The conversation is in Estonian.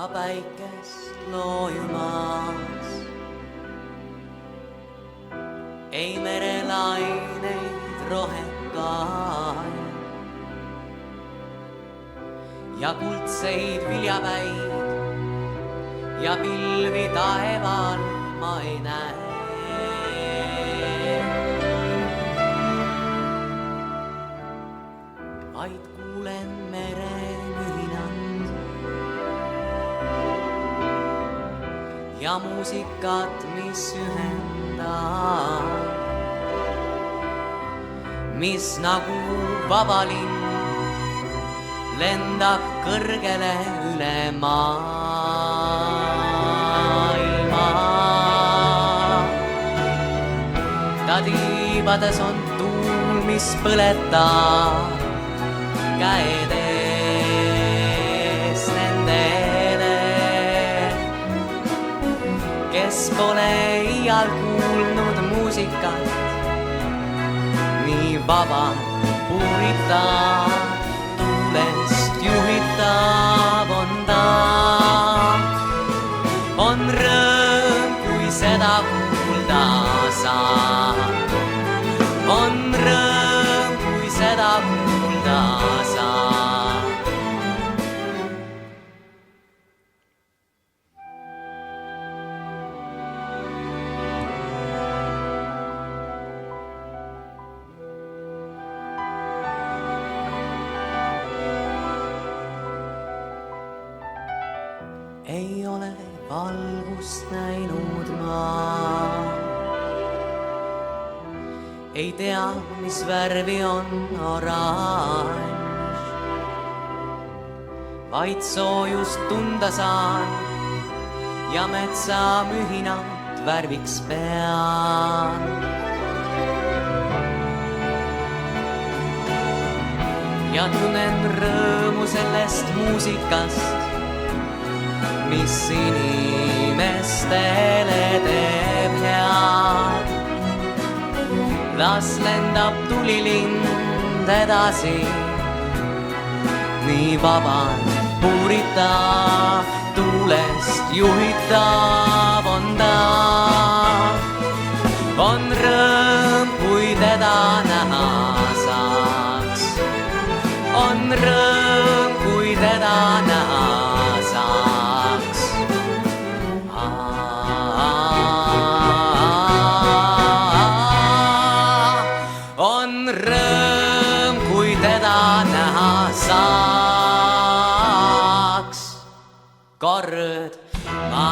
päikest loojumas. Ei merelaineid rohekaid ja kuldseid viljapäid ja pilvi taeval ma ei näe. Vaid kuulen mere mühinat ja muusikat, mis ühendab, mis nagu vaba lind lendab kõrgele üle maailma. Ta tiibades on tuul, mis põletab käed ees nendele, kes pole iial kuulnud muusikat nii vaba puuritab. Tuulest juhitav on ta, on rõõm, kui seda kuulda saab. On rõõm, kui seda kuulda saab. Ei ole valgust näinud ma, ei tea, mis värvi on oranž, vaid soojust tunda saan ja metsa mühinat värviks pean. Ja tunnen rõõmu sellest muusikast, mis inimestele teeb head. Las lendab tulilind edasi, nii vabalt puuritav, tuulest juhitav on ta. On rõõm, kui teda näha saaks. On rõõm, kui teda näha saaks. On rõõm, kui teda näha saaks. Kord ma